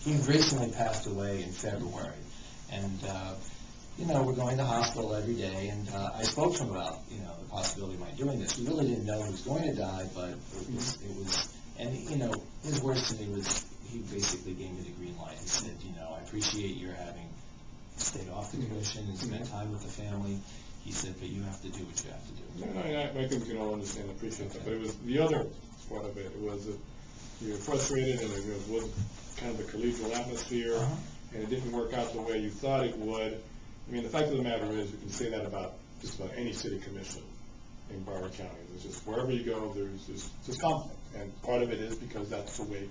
he recently passed away in February, and we're going to hospital every day, and I spoke to him about, the possibility of my doing this. We really didn't know he was going to die, but it was, and, his words to me was, he basically gave me the green light. He said, I appreciate your having stayed off the commission and spent time with the family. He said, but you have to do what you have to do. I think we can all understand and appreciate that, but it was the other part of it. It was that you were frustrated, and it was kind of a collegial atmosphere, and it didn't work out the way you thought it would. I mean, the fact of the matter is, you can say that about just about any city commission in Broward County. There's just, wherever you go, there's conflict, and part of it is because that's the way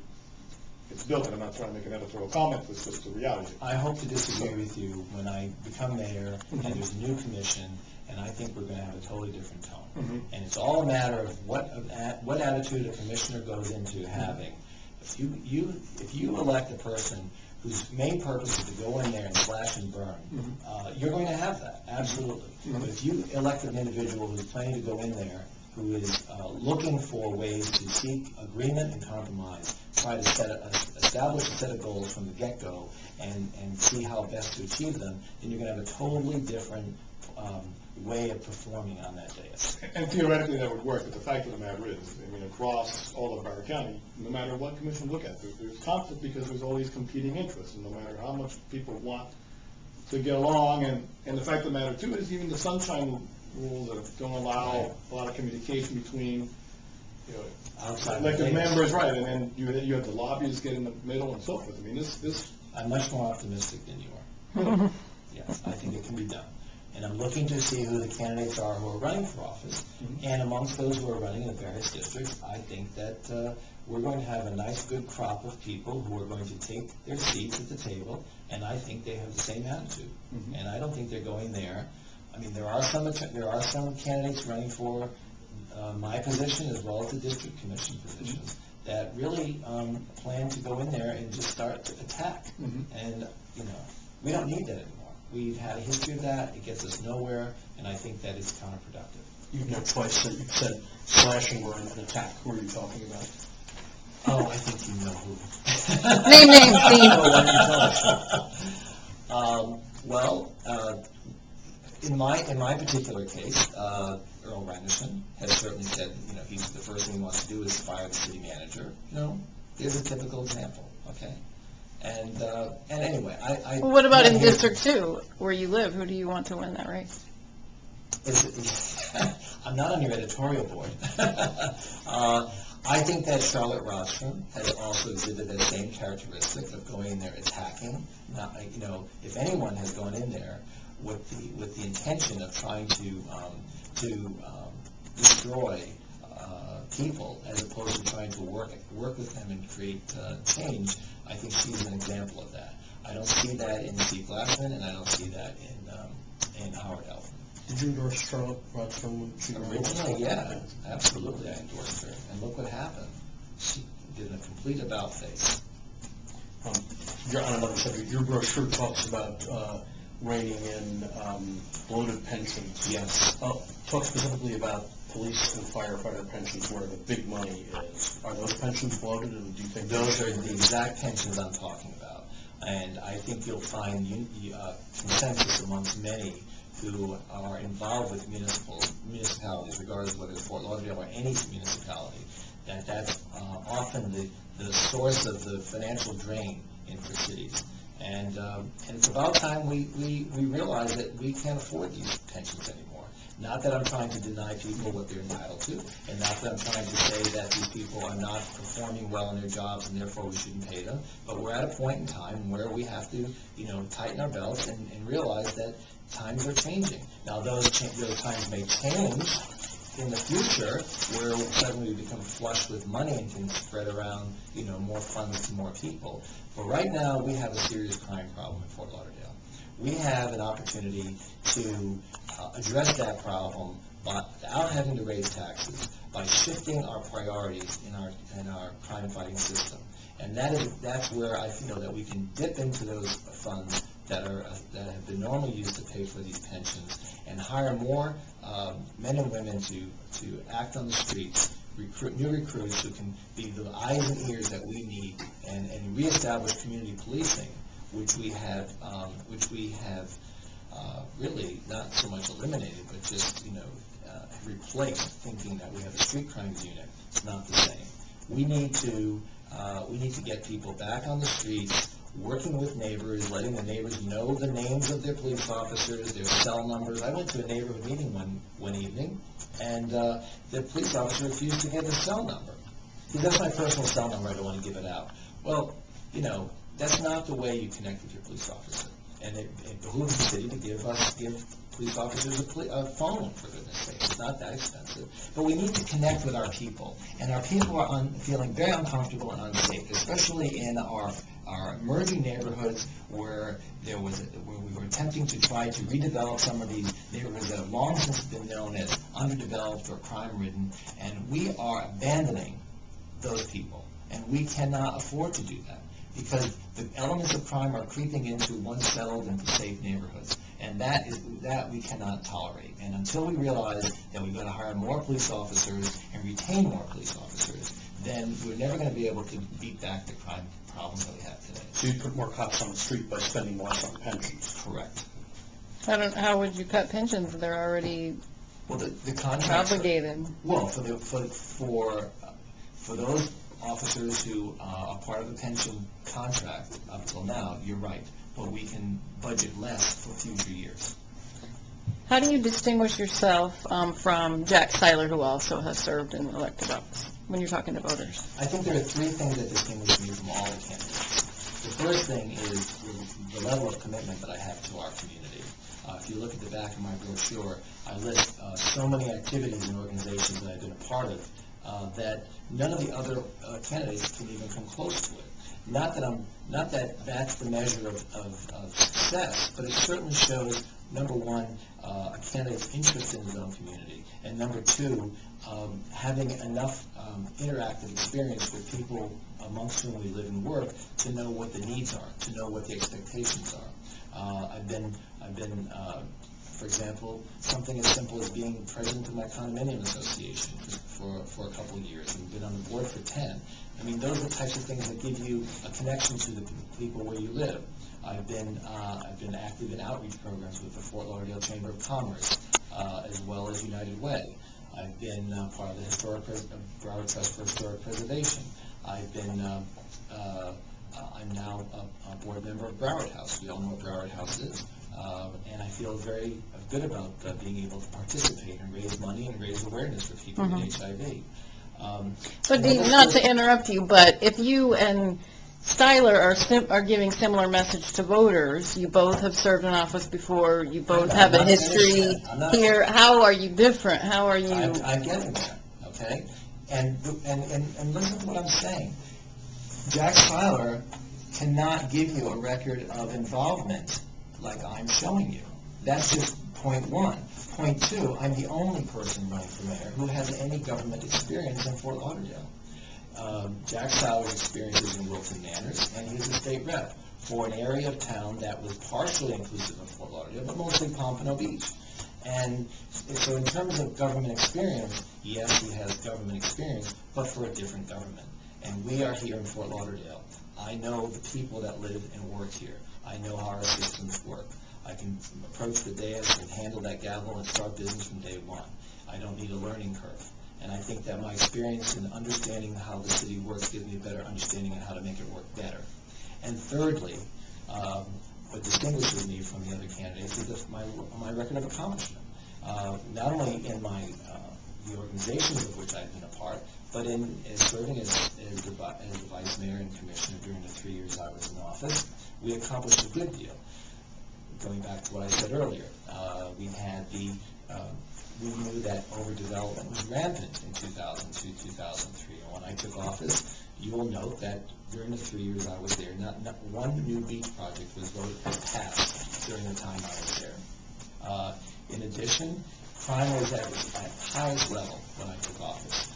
it's built, and I'm not trying to make an editorial comment, it's just the reality. I hope to disagree with you when I become mayor, and there's a new commission, and I think we're going to have a totally different tone. And it's all a matter of what attitude a commissioner goes into having. If you elect a person whose main purpose is to go in there and slash and burn, you're going to have that, absolutely. But if you elect an individual who's planning to go in there, who is looking for ways to seek agreement and compromise, try to establish a set of goals from the get-go, and see how best to achieve them, then you're going to have a totally different way of performing on that day. And theoretically that would work, but the fact of the matter is, I mean, across all of Broward County, no matter what commission you look at, there's conflict because there's all these competing interests, and no matter how much people want to get along, and the fact of the matter too is even the sunshine rules that don't allow a lot of communication between elected members, right, and then you have the lobbyists get in the middle and so forth. I mean, this I'm much more optimistic than you are. Yes, I think it can be done. And I'm looking to see who the candidates are who are running for office. And amongst those who are running in the various districts, I think that we're going to have a nice, good crop of people who are going to take their seats at the table, and I think they have the same attitude. And I don't think they're going there. I mean, there are some candidates running for my position as well as the district commission positions that really plan to go in there and just start to attack. And, we don't need that anymore. We've had a history of that. It gets us nowhere, and I think that is counterproductive. You've now twice you've said slash and burn and attack. Who are you talking about? Oh, I think you know who. Name names, Steve. Oh, why don't you tell us? In my particular case, Earl Randerson has certainly said, he's the first thing he wants to do is fire the city manager. Here's a typical example, okay? And anyway, Well, what about in District 2, where you live? Who do you want to win that race? I'm not on your editorial board. I think that Charlotte Rostrom has also exhibited that same characteristic of going in there attacking. Not, if anyone has gone in there with the intention of trying to destroy people as opposed to trying to work with them and create change, I think she's an example of that. I don't see that in Steve Glassman, and I don't see that in Howard Elfman. Did you endorse Charlotte Rostrom when she ran? Originally, yeah, absolutely, I endorsed her. And look what happened. She did a complete about-face. On another subject, your brochure talks about reining in bloated pensions. Yes. Talk specifically about police and firefighter pensions, where the big money is. Are those pensions bloated, and do you think those are the exact pensions I'm talking about? And I think you'll find consensus amongst many who are involved with municipalities, regardless of whether it's Fort Lauderdale or any municipality, that that's often the source of the financial drain for cities. And it's about time we realize that we can't afford these pensions anymore. Not that I'm trying to deny people what they're entitled to, and not that I'm trying to say that these people are not performing well in their jobs and therefore we shouldn't pay them, but we're at a point in time where we have to, tighten our belts and realize that times are changing. Now those times may change in the future, where suddenly we become flush with money and can spread around, more funds to more people. But right now we have a serious crime problem in Fort Lauderdale. We have an opportunity to address that problem without having to raise taxes, by shifting our priorities in our crime-fighting system. And that's where I feel that we can dip into those funds that have been normally used to pay for these pensions and hire more men and women to act on the streets recruit new recruits who can be the eyes and ears that we need, and reestablish community policing, which we have really not so much eliminated, but just replaced, thinking that we have a street crimes unit. It's not the same. We need to get people back on the streets, working with neighbors, letting the neighbors know the names of their police officers, their cell numbers. I went to a neighborhood meeting one evening, and the police officer refused to give his cell number. He said, "That's my personal cell number, I don't want to give it out." Well, that's not the way you connect with your police officer. And it behooves the city to give police officers a phone, for goodness sake. It's not that expensive. But we need to connect with our people. And our people are feeling very uncomfortable and unsafe, especially in our emerging neighborhoods where we were attempting to try to redevelop some of these neighborhoods that have long since been known as underdeveloped or crime-ridden. And we are abandoning those people. And we cannot afford to do that, because the elements of crime are creeping into once settled and safe neighborhoods, and that we cannot tolerate. And until we realize that we've got to hire more police officers and retain more police officers, then we're never going to be able to beat back the crime problems that we have today. So you put more cops on the street by spending less on pensions? Correct. How would you cut pensions? They're already The contracts obligated. Well, for those officers who are part of the pension contract up till now, you're right, but we can budget less for future years. How do you distinguish yourself from Jack Seiler, who also has served in elected office, when you're talking to voters? I think there are three things that distinguish me from all the candidates. The first thing is the level of commitment that I have to our community. If you look at the back of my brochure, I list so many activities and organizations that I've been a part of that none of the other candidates can even come close to it. Not that that's the measure of success, but it certainly shows, number one, a candidate's interest in his own community, and number two, having enough interactive experience with people amongst whom we live and work to know what the needs are, to know what the expectations are. I've been, for example, something as simple as being president of my condominium association for a couple of years, and been on the board for 10. I mean, those are the types of things that give you a connection to the people where you live. I've been active in outreach programs with the Fort Lauderdale Chamber of Commerce, as well as United Way. I've been part of the Broward Trust for Historic Preservation. I'm now a board member of Broward House. We all know what Broward House is. And I feel very good about being able to participate and raise money and raise awareness for people with HIV. So, Dean, not to interrupt you, but if you and Styler are giving similar message to voters, you both have served in office before, you both have a history here, how are you different? How are you? I'm getting there, okay? And listen to what I'm saying. Jack Styler cannot give you a record of involvement like I'm showing you. That's just point one. Point two, I'm the only person running for mayor who has any government experience in Fort Lauderdale. Jack Styler's experience is in Wilton Manors, and he's a state rep for an area of town that was partially inclusive of Fort Lauderdale, but mostly Pompano Beach. And so in terms of government experience, yes, he has government experience, but for a different government. And we are here in Fort Lauderdale. I know the people that live and work here. I know how our systems work. I can approach the dais and handle that gavel and start business from day one. I don't need a learning curve. And I think that my experience in understanding how the city works gives me a better understanding of how to make it work better. And thirdly, what distinguishes me from the other candidates is my record of accomplishment. Not only in the organizations of which I've been a part, but in serving as the vice mayor and commissioner during the 3 years I was in office. We accomplished a good deal. Going back to what I said earlier, we knew that overdevelopment was rampant in 2002, 2003. And when I took office, you will note that during the 3 years I was there, not one new beach project was passed during the time I was there. In addition, crime was at its highest level when I took office.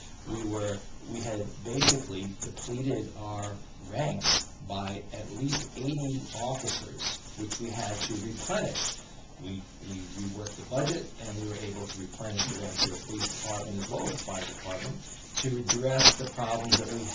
We had basically depleted our ranks by at least 80 officers, which we had to replenish We reworked the budget, and we were able to replenish the Rensselaer Police Department as well as the Fire Department to address the problems that we had.